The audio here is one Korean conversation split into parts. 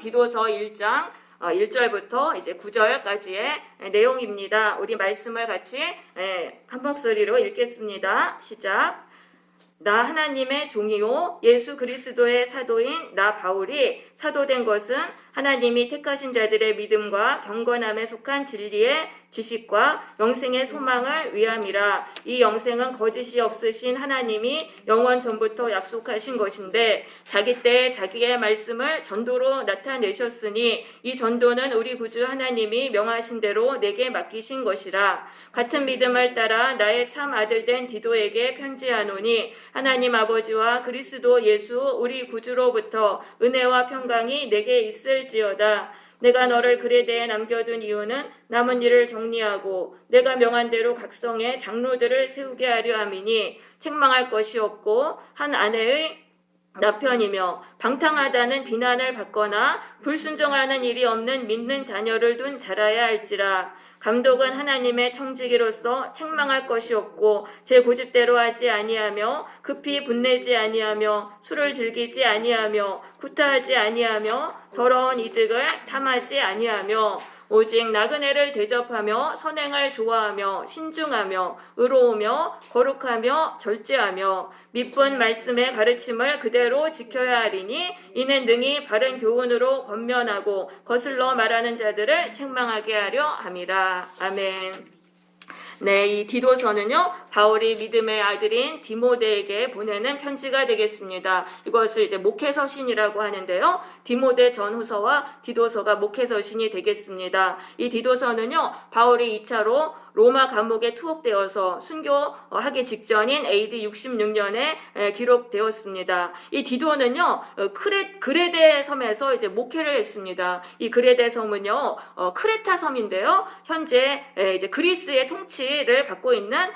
디도서 1장 1절부터 이제 9절까지의 내용입니다. 우리 말씀을 같이 한 목소리로 읽겠습니다. 시작. 나 하나님의 종이요 예수 그리스도의 사도인 나 바울이 사도된 것은 하나님이 택하신 자들의 믿음과 경건함에 속한 진리의 지식과 영생의 소망을 위함이라. 이 영생은 거짓이 없으신 하나님이 영원 전부터 약속하신 것인데 자기 때에 자기의 말씀을 전도로 나타내셨으니 이 전도는 우리 구주 하나님이 명하신 대로 내게 맡기신 것이라. 같은 믿음을 따라 나의 참 아들된 디도에게 편지하노니 하나님 아버지와 그리스도 예수 우리 구주로부터 은혜와 평강이 내게 있을지어다. 내가 너를 그레데에 남겨둔 이유는 남은 일을 정리하고 내가 명한 대로 각성의 장로들을 세우게 하려 함이니 책망할 것이 없고 한 아내의 나편이며 방탕하다는 비난을 받거나 불순종하는 일이 없는 믿는 자녀를 둔 자라야 할지라. 감독은 하나님의 청지기로서 책망할 것이 없고 제 고집대로 하지 아니하며 급히 분내지 아니하며 술을 즐기지 아니하며 구타하지 아니하며 더러운 이득을 탐하지 아니하며 오직 나그네를 대접하며 선행을 좋아하며 신중하며 의로우며 거룩하며 절제하며 믿은 말씀의 가르침을 그대로 지켜야 하리니 이는 능히 바른 교훈으로 권면하고 거슬러 말하는 자들을 책망하게 하려 함이라. 아멘. 네, 이 디도서는요, 바울이 믿음의 아들인 디모데에게 보내는 편지가 되겠습니다. 이것을 이제 목회서신이라고 하는데요, 디모데 전후서와 디도서가 목회서신이 되겠습니다. 이 디도서는요, 바울이 2차로 로마 감옥에 투옥되어서 순교하기 직전인 AD 66년에 기록되었습니다. 이 디도는요, 그레데 섬에서 이제 목회를 했습니다. 이 그레데 섬은요, 크레타 섬인데요, 현재 이제 그리스의 통치를 받고 있는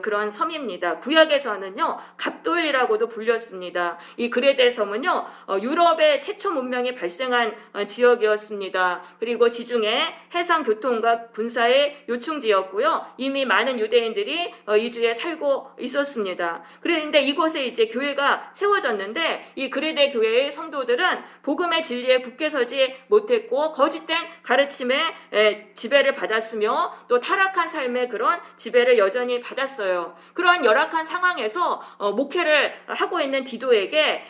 그런 섬입니다. 구약에서는요, 갑돌이라고도 불렸습니다. 이 그레데 섬은요, 유럽의 최초 문명이 발생한 지역이었습니다. 그리고 지중해 해상 교통과 군사의 요충지 였고요. 이미 많은 유대인들이 이 주에 살고 있었습니다. 그런데 이곳에 이제 교회가 세워졌는데 이 그레데 교회의 성도들은 복음의 진리에 굳게 서지 못했고 거짓된 가르침에 지배를 받았으며 또 타락한 삶의 그런 지배를 여전히 받았어요. 그러한 열악한 상황에서 목회를 하고 있는 디도에게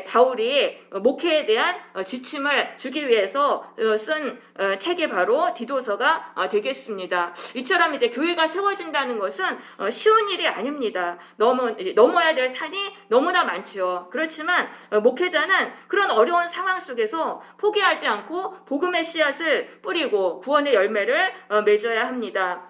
바울이 목회에 대한 지침을 주기 위해서 쓴 책이 바로 디도서가 되겠습니다. 이처럼 이제 교회가 세워진다는 것은 쉬운 일이 아닙니다. 넘어야 될 산이 너무나 많지요. 그렇지만 목회자는 그런 어려운 상황 속에서 포기하지 않고 복음의 씨앗을 뿌리고 구원의 열매를 맺어야 합니다.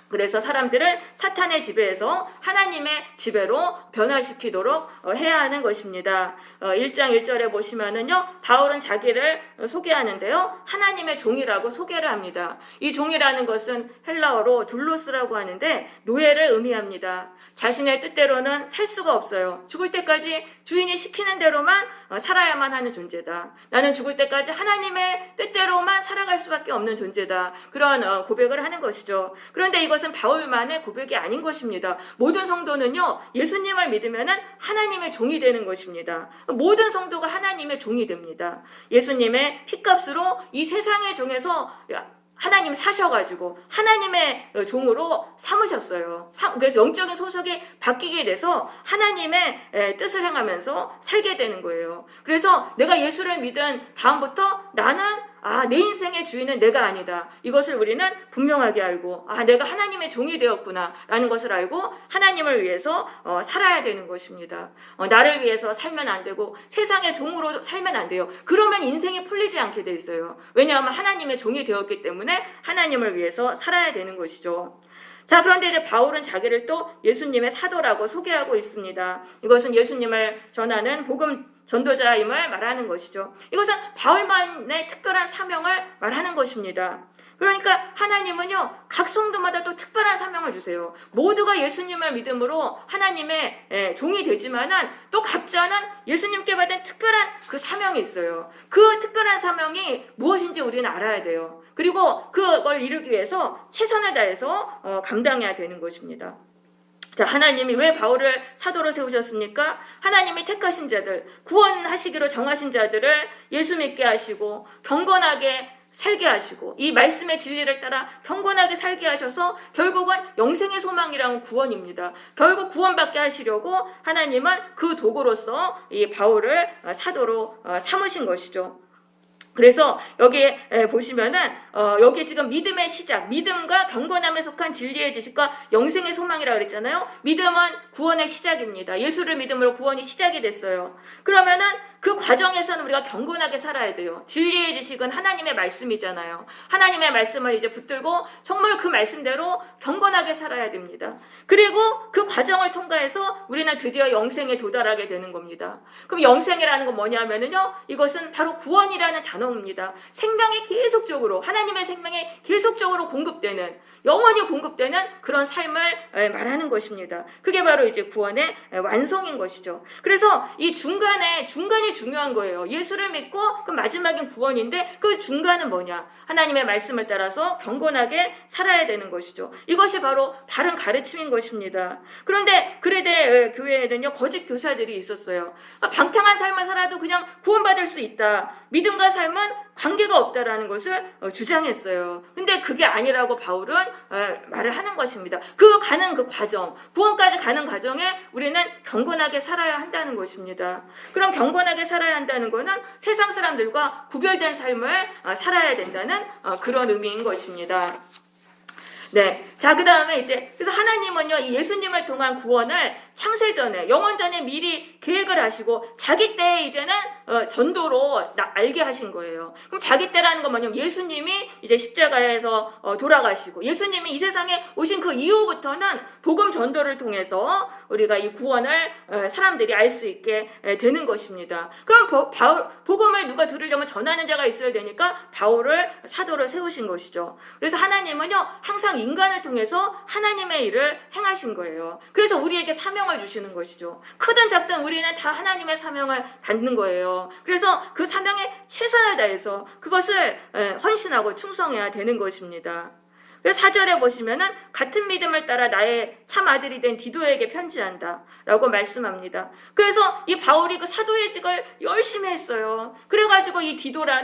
그래서 사람들을 사탄의 지배에서 하나님의 지배로 변화시키도록 해야 하는 것입니다. 1장 1절에 보시면은요, 바울은 자기를 소개하는데요, 하나님의 종이라고 소개를 합니다. 이 종이라는 것은 헬라어로 둘로스라고 하는데 노예를 의미합니다. 자신의 뜻대로는 살 수가 없어요. 죽을 때까지 주인이 시키는 대로만 살아야만 하는 존재다. 나는 죽을 때까지 하나님의 뜻대로만 살아갈 수밖에 없는 존재다. 그런 고백을 하는 것이죠. 그런데 이것은 바울만의 고백이 아닌 것입니다. 모든 성도는요, 예수님을 믿으면은 하나님의 종이 되는 것입니다. 모든 성도가 하나님의 종이 됩니다. 예수님의 핏값으로 이 세상의 종에서 하나님 사셔가지고 하나님의 종으로 삼으셨어요. 그래서 영적인 소속이 바뀌게 돼서 하나님의 뜻을 행하면서 살게 되는 거예요. 그래서 내가 예수를 믿은 다음부터 나는 내 인생의 주인은 내가 아니다. 이것을 우리는 분명하게 알고 내가 하나님의 종이 되었구나 라는 것을 알고 하나님을 위해서 살아야 되는 것입니다. 나를 위해서 살면 안 되고 세상의 종으로 살면 안 돼요. 그러면 인생이 풀리지 않게 돼 있어요. 왜냐하면 하나님의 종이 되었기 때문에 하나님을 위해서 살아야 되는 것이죠. 자, 그런데 이제 바울은 자기를 또 예수님의 사도라고 소개하고 있습니다. 이것은 예수님을 전하는 복음 전도자임을 말하는 것이죠. 이것은 바울만의 특별한 사명을 말하는 것입니다. 그러니까 하나님은요, 각 성도마다 또 특별한 사명을 주세요. 모두가 예수님을 믿음으로 하나님의 종이 되지만은 또 각자는 예수님께 받은 특별한 그 사명이 있어요. 그 특별한 사명이 무엇인지 우리는 알아야 돼요. 그리고 그걸 이루기 위해서 최선을 다해서 감당해야 되는 것입니다. 자, 하나님이 왜 바울을 사도로 세우셨습니까? 하나님이 택하신 자들, 구원하시기로 정하신 자들을 예수 믿게 하시고 경건하게 살게 하시고 이 말씀의 진리를 따라 경건하게 살게 하셔서 결국은 영생의 소망이라는 구원입니다. 결국 구원받게 하시려고 하나님은 그 도구로서 이 바울을 사도로 삼으신 것이죠. 그래서 여기에 보시면은 여기 지금 믿음의 시작, 믿음과 경건함에 속한 진리의 지식과 영생의 소망이라고 그랬잖아요. 믿음은 구원의 시작입니다. 예수를 믿음으로 구원이 시작이 됐어요. 그러면은 그 과정에서는 우리가 경건하게 살아야 돼요. 진리의 지식은 하나님의 말씀이잖아요. 하나님의 말씀을 이제 붙들고 정말 그 말씀대로 경건하게 살아야 됩니다. 그리고 그 과정을 통과해서 우리는 드디어 영생에 도달하게 되는 겁니다. 그럼 영생이라는 건 뭐냐면은요, 이것은 바로 구원이라는 단어입니다. 생명이 계속적으로, 하나님의 생명이 계속적으로 공급되는, 영원히 공급되는 그런 삶을 말하는 것입니다. 그게 바로 이제 구원의 완성인 것이죠. 그래서 이 중간이 중요한 거예요. 예수를 믿고 그 마지막인 구원인데 그 중간은 뭐냐? 하나님의 말씀을 따라서 경건하게 살아야 되는 것이죠. 이것이 바로 바른 가르침인 것입니다. 그런데 그레데 교회에는요, 거짓 교사들이 있었어요. 방탕한 삶을 살아도 그냥 구원받을 수 있다. 믿음과 삶은 관계가 없다라는 것을 주장했어요. 근데 그게 아니라고 바울은 말을 하는 것입니다. 그 과정, 구원까지 가는 과정에 우리는 경건하게 살아야 한다는 것입니다. 그럼 경건하게 살아야 한다는 것은 세상 사람들과 구별된 삶을 살아야 된다는 그런 의미인 것입니다. 네. 자, 그 다음에 이제, 그래서 하나님은요, 이 예수님을 통한 구원을 창세전에, 영원전에 미리 계획을 하시고, 자기 때에 이제는, 전도로 알게 하신 거예요. 그럼 자기 때라는 건 뭐냐면, 예수님이 이제 십자가에서 돌아가시고, 예수님이 이 세상에 오신 그 이후부터는 복음 전도를 통해서 우리가 이 구원을 사람들이 알 수 있게 되는 것입니다. 그럼 복음을 누가 들으려면 전하는 자가 있어야 되니까 바울을 사도를 세우신 것이죠. 그래서 하나님은요, 항상 인간을 통해서 하나님의 일을 행하신 거예요. 그래서 우리에게 사명을 주시는 것이죠. 크든 작든 우리는 다 하나님의 사명을 받는 거예요. 그래서 그 사명에 최선을 다해서 그것을 헌신하고 충성해야 되는 것입니다. 그래서 4절에 보시면은 같은 믿음을 따라 나의 참 아들이 된 디도에게 편지한다 라고 말씀합니다. 그래서 이 바울이 그 사도의직을 열심히 했어요. 그래가지고 이 디도를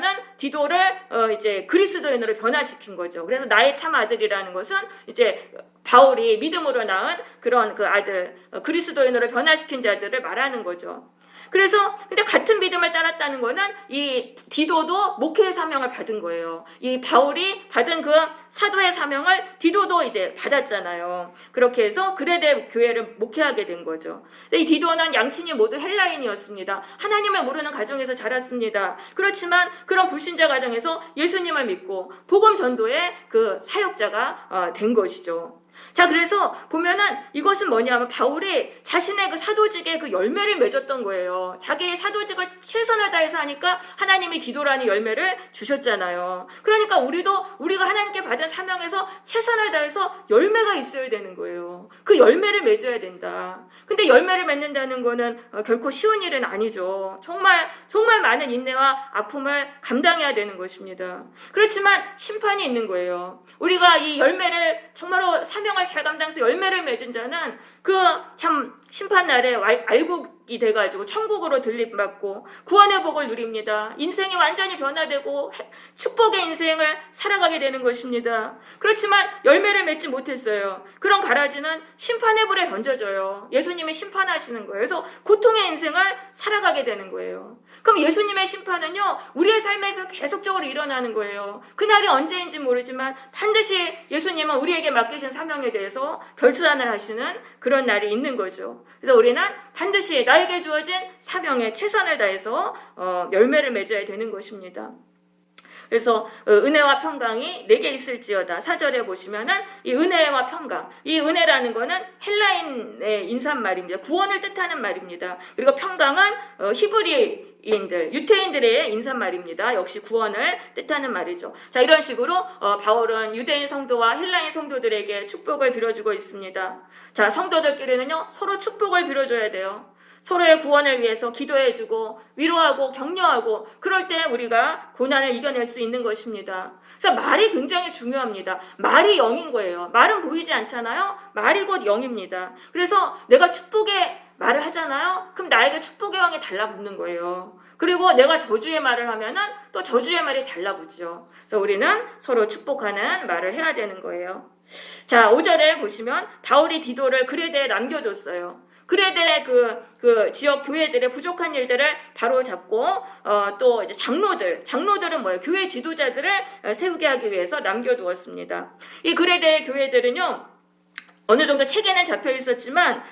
이제 그리스도인으로 변화시킨 거죠. 그래서 나의 참 아들이라는 것은 이제 바울이 믿음으로 낳은 그런 그 아들, 그리스도인으로 변화시킨 자들을 말하는 거죠. 그래서 근데 같은 믿음을 따랐다는 거는 이 디도도 목회의 사명을 받은 거예요. 이 바울이 받은 그 사도의 사명을 디도도 이제 받았잖아요. 그렇게 해서 그레데 교회를 목회하게 된 거죠. 이 디도는 양친이 모두 헬라인이었습니다. 하나님을 모르는 가정에서 자랐습니다. 그렇지만 그런 불신자 가정에서 예수님을 믿고 복음 전도의 그 사역자가 된 것이죠. 자, 그래서 보면은 이것은 뭐냐면 바울이 자신의 그 사도직의 그 열매를 맺었던 거예요. 자기의 사도직을 최선을 다해서 하니까 하나님이 디도라는 열매를 주셨잖아요. 그러니까 우리가 하나님께 받은 사명에서 최선을 다해서 열매가 있어야 되는 거예요. 그 열매를 맺어야 된다. 근데 열매를 맺는다는 거는 결코 쉬운 일은 아니죠. 정말 많은 인내와 아픔을 감당해야 되는 것입니다. 그렇지만 심판이 있는 거예요. 우리가 이 열매를 정말로 사명을 잘 감당해서 열매를 맺은 자는 그 참 심판날에 알곡이 돼가지고 천국으로 들림받고 구원의 복을 누립니다. 인생이 완전히 변화되고 축복의 인생을 살아가게 되는 것입니다. 그렇지만 열매를 맺지 못했어요. 그런 가라지는 심판의 불에 던져져요. 예수님이 심판하시는 거예요. 그래서 고통의 인생을 살아가게 되는 거예요. 그럼 예수님의 심판은요, 우리의 삶에서 계속적으로 일어나는 거예요. 그날이 언제인지 모르지만 반드시 예수님은 우리에게 맡기신 사명에 대해서 결단을 하시는 그런 날이 있는 거죠. 그래서 우리는 반드시 나에게 주어진 사명에 최선을 다해서 열매를 맺어야 되는 것입니다. 그래서 은혜와 평강이 내게 있을지어다. 4절에 보시면은 이 은혜와 평강, 이 은혜라는 거는 헬라인의 인사말입니다. 구원을 뜻하는 말입니다. 그리고 평강은 히브리인들, 유태인들의 인사말입니다. 역시 구원을 뜻하는 말이죠. 자, 이런 식으로 바울은 유대인 성도와 헬라인 성도들에게 축복을 빌어주고 있습니다. 자, 성도들끼리는요, 서로 축복을 빌어줘야 돼요. 서로의 구원을 위해서 기도해주고 위로하고 격려하고 그럴 때 우리가 고난을 이겨낼 수 있는 것입니다. 그래서 말이 굉장히 중요합니다. 말이 영인 거예요. 말은 보이지 않잖아요. 말이 곧 영입니다. 그래서 내가 축복의 말을 하잖아요. 그럼 나에게 축복의 왕이 달라붙는 거예요. 그리고 내가 저주의 말을 하면은 또 저주의 말이 달라붙죠. 그래서 우리는 서로 축복하는 말을 해야 되는 거예요. 자, 5절에 보시면 바울이 디도를 그레데에 남겨뒀어요. 그레데 그 지역 교회들의 부족한 일들을 바로 잡고 또 이제 장로들은 뭐예요? 교회 지도자들을 세우게 하기 위해서 남겨두었습니다. 이 그레데 교회들은요 어느 정도 체계는 잡혀 있었지만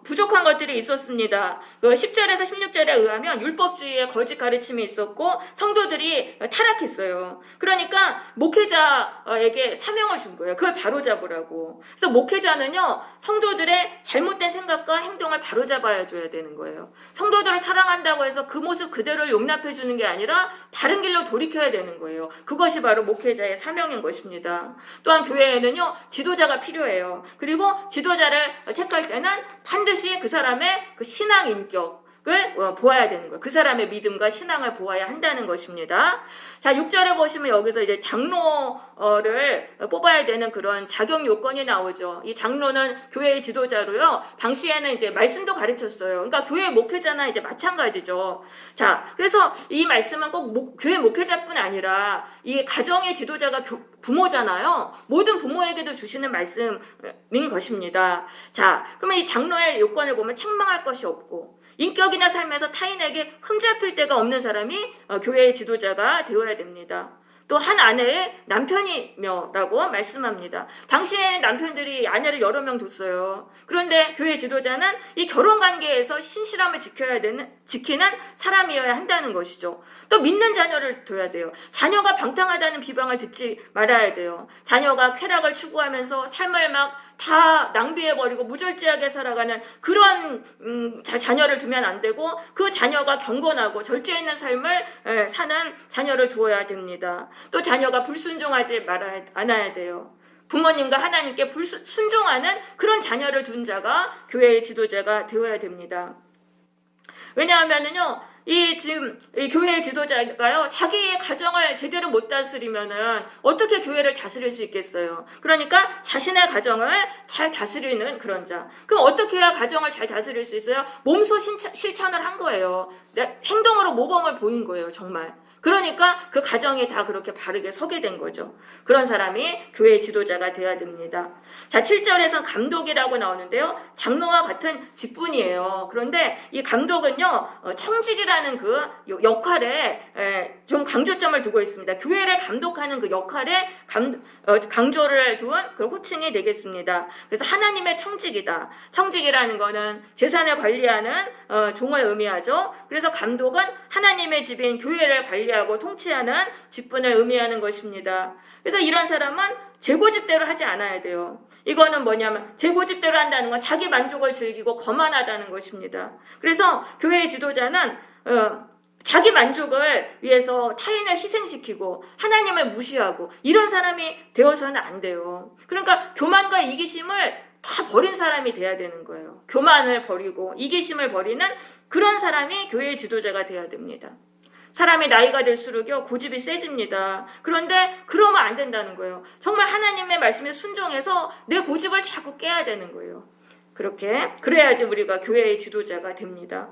부족한 것들이 있었습니다. 그 10절에서 16절에 의하면 율법주의의 거짓 가르침이 있었고 성도들이 타락했어요. 그러니까 목회자에게 사명을 준 거예요. 그걸 바로잡으라고. 그래서 목회자는요 성도들의 잘못된 생각과 행동을 바로잡아야 줘야 되는 거예요. 성도들을 사랑한다고 해서 그 모습 그대로 용납해 주는 게 아니라 바른 길로 돌이켜야 되는 거예요. 그것이 바로 목회자의 사명인 것입니다. 또한 교회에는요 지도자가 필요해요. 그리고 지도자를 택할 때는 반드시 그 사람의 그 신앙 인격을 보아야 되는 거예요. 그 사람의 믿음과 신앙을 보아야 한다는 것입니다. 자, 6절에 보시면 여기서 이제 장로를 뽑아야 되는 그런 자격 요건이 나오죠. 이 장로는 교회의 지도자로요. 당시에는 이제 말씀도 가르쳤어요. 그러니까 교회 목회자나 이제 마찬가지죠. 자, 그래서 이 말씀은 꼭 교회 목회자뿐 아니라 이 가정의 지도자가 부모잖아요. 모든 부모에게도 주시는 말씀인 것입니다. 자, 그러면 이 장로의 요건을 보면 책망할 것이 없고 인격이나 삶에서 타인에게 흠잡힐 데가 없는 사람이 교회의 지도자가 되어야 됩니다. 또 한 아내의 남편이며라고 말씀합니다. 당시에 남편들이 아내를 여러 명 뒀어요. 그런데 교회 지도자는 이 결혼관계에서 신실함을 지키는 사람이어야 한다는 것이죠. 또 믿는 자녀를 둬야 돼요. 자녀가 방탕하다는 비방을 듣지 말아야 돼요. 자녀가 쾌락을 추구하면서 삶을 막 다 낭비해버리고 무절제하게 살아가는 그런 자녀를 두면 안 되고 그 자녀가 경건하고 절제 있는 삶을 사는 자녀를 두어야 됩니다. 또 자녀가 불순종하지 않아야 돼요. 부모님과 하나님께 순종하는 그런 자녀를 둔 자가 교회의 지도자가 되어야 됩니다. 왜냐하면은요, 이 교회의 지도자가요, 자기의 가정을 제대로 못 다스리면은 어떻게 교회를 다스릴 수 있겠어요? 그러니까 자신의 가정을 잘 다스리는 그런 자. 그럼 어떻게 해야 가정을 잘 다스릴 수 있어요? 몸소 실천을 한 거예요. 행동으로 모범을 보인 거예요, 정말. 그러니까 그 가정이 다 그렇게 바르게 서게 된 거죠. 그런 사람이 교회의 지도자가 되어야 됩니다. 자, 7절에선 감독이라고 나오는데요. 장로와 같은 직분이에요. 그런데 이 감독은요, 청직이라는 그 역할에 좀 강조점을 두고 있습니다. 교회를 감독하는 그 역할에 강조를 둔 그 호칭이 되겠습니다. 그래서 하나님의 청직이다. 청직이라는 거는 재산을 관리하는 종을 의미하죠. 그래서 감독은 하나님의 집인 교회를 관리하고 통치하는 직분을 의미하는 것입니다. 그래서 이런 사람은 제 고집대로 하지 않아야 돼요. 이거는 뭐냐면 제 고집대로 한다는 건 자기 만족을 즐기고 거만하다는 것입니다. 그래서 교회의 지도자는 자기 만족을 위해서 타인을 희생시키고 하나님을 무시하고 이런 사람이 되어서는 안 돼요. 그러니까 교만과 이기심을 다 버린 사람이 돼야 되는 거예요. 교만을 버리고 이기심을 버리는 그런 사람이 교회의 지도자가 돼야 됩니다. 사람이 나이가 들수록요 고집이 세집니다. 그런데 그러면 안 된다는 거예요. 정말 하나님의 말씀에 순종해서 내 고집을 자꾸 깨야 되는 거예요. 그래야지 우리가 교회의 지도자가 됩니다.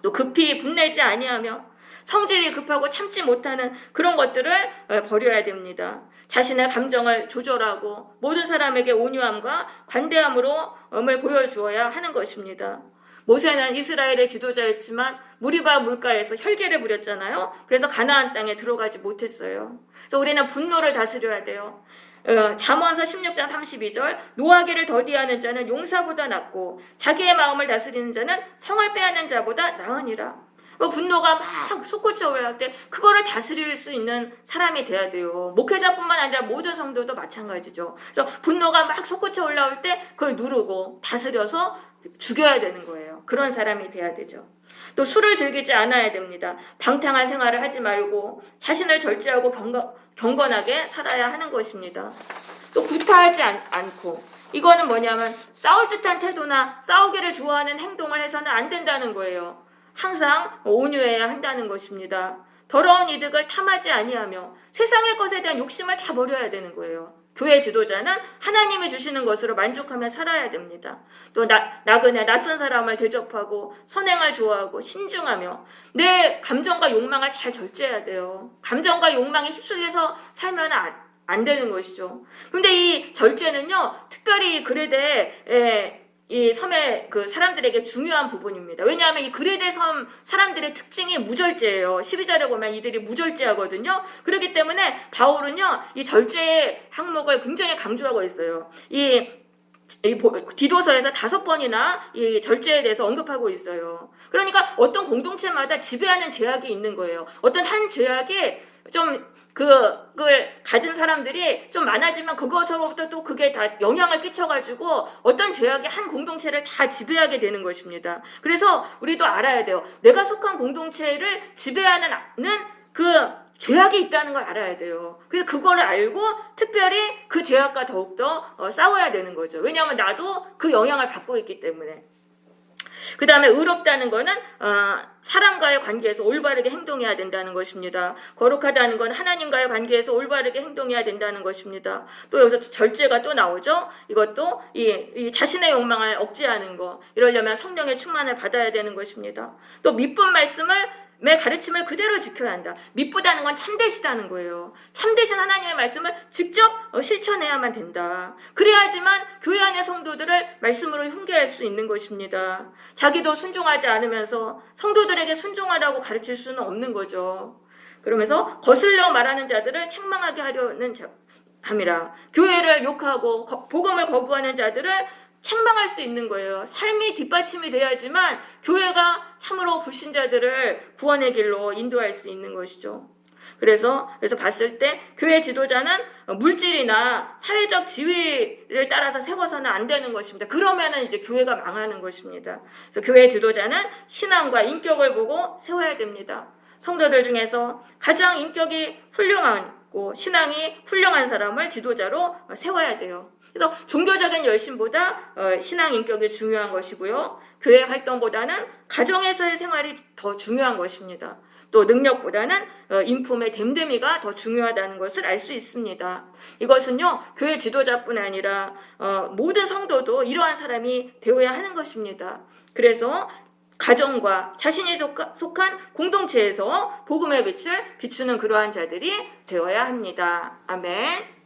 또 급히 분내지 아니하며 성질이 급하고 참지 못하는 그런 것들을 버려야 됩니다. 자신의 감정을 조절하고 모든 사람에게 온유함과 관대함을 보여주어야 하는 것입니다. 모세는 이스라엘의 지도자였지만 무리바 물가에서 혈계를 부렸잖아요. 그래서 가나안 땅에 들어가지 못했어요. 그래서 우리는 분노를 다스려야 돼요. 잠언서 16장 32절 노하기를 더디하는 자는 용사보다 낫고 자기의 마음을 다스리는 자는 성을 빼앗는 자보다 나으니라. 분노가 막 솟구쳐 올라올 때 그거를 다스릴 수 있는 사람이 돼야 돼요. 목회자뿐만 아니라 모든 성도도 마찬가지죠. 그래서 분노가 막 솟구쳐 올라올 때 그걸 누르고 다스려서 죽여야 되는 거예요. 그런 사람이 돼야 되죠. 또 술을 즐기지 않아야 됩니다. 방탕한 생활을 하지 말고 자신을 절제하고 경건하게 살아야 하는 것입니다. 또 구타하지 않고 이거는 뭐냐면 싸울 듯한 태도나 싸우기를 좋아하는 행동을 해서는 안 된다는 거예요. 항상 온유해야 한다는 것입니다. 더러운 이득을 탐하지 아니하며 세상의 것에 대한 욕심을 다 버려야 되는 거예요. 교회 지도자는 하나님이 주시는 것으로 만족하며 살아야 됩니다. 또 나그네 낯선 사람을 대접하고 선행을 좋아하고 신중하며 내 감정과 욕망을 잘 절제해야 돼요. 감정과 욕망에 휩쓸려서 살면 안 되는 것이죠. 그런데 이 절제는요, 특별히 그레데 이 섬의 그 사람들에게 중요한 부분입니다. 왜냐하면 이 그레데 섬 사람들의 특징이 무절제예요. 12절에 보면 이들이 무절제하거든요. 그렇기 때문에 바울은요, 이 절제의 항목을 굉장히 강조하고 있어요. 이 디도서에서 5번이나 이 절제에 대해서 언급하고 있어요. 그러니까 어떤 공동체마다 지배하는 죄악이 있는 거예요. 어떤 한 죄악이 좀 그걸 가진 사람들이 좀 많아지면 그것으로부터 또 그게 다 영향을 끼쳐가지고 어떤 죄악이 한 공동체를 다 지배하게 되는 것입니다. 그래서 우리도 알아야 돼요. 내가 속한 공동체를 지배하는 그 죄악이 있다는 걸 알아야 돼요. 그래서 그거를 알고 특별히 그 죄악과 더욱더 싸워야 되는 거죠. 왜냐하면 나도 그 영향을 받고 있기 때문에. 그 다음에 의롭다는 거는 사람과의 관계에서 올바르게 행동해야 된다는 것입니다. 거룩하다는 건 하나님과의 관계에서 올바르게 행동해야 된다는 것입니다. 또 여기서 절제가 또 나오죠. 이것도 이 자신의 욕망을 억제하는 거, 이러려면 성령의 충만을 받아야 되는 것입니다. 또 미쁜 말씀의 가르침을 그대로 지켜야 한다. 미쁘다는 건 참되시다는 거예요. 참되신 하나님의 말씀을 직접 실천해야만 된다. 그래야지만 교회 안의 성도들을 말씀으로 흉계할 수 있는 것입니다. 자기도 순종하지 않으면서 성도들에게 순종하라고 가르칠 수는 없는 거죠. 그러면서 거슬려 말하는 자들을 책망하게 하려는 함이라. 교회를 욕하고 복음을 거부하는 자들을 책망할 수 있는 거예요. 삶이 뒷받침이 돼야지만 교회가 참으로 불신자들을 구원의 길로 인도할 수 있는 것이죠. 그래서 봤을 때 교회 지도자는 물질이나 사회적 지위를 따라서 세워서는 안 되는 것입니다. 그러면은 이제 교회가 망하는 것입니다. 그래서 교회 지도자는 신앙과 인격을 보고 세워야 됩니다. 성도들 중에서 가장 인격이 훌륭하고 신앙이 훌륭한 사람을 지도자로 세워야 돼요. 그래서 종교적인 열심보다 신앙 인격이 중요한 것이고요. 교회 활동보다는 가정에서의 생활이 더 중요한 것입니다. 또 능력보다는 인품의 됨됨이가 더 중요하다는 것을 알 수 있습니다. 이것은요, 교회 지도자뿐 아니라 모든 성도도 이러한 사람이 되어야 하는 것입니다. 그래서 가정과 자신이 속한 공동체에서 복음의 빛을 비추는 그러한 자들이 되어야 합니다. 아멘.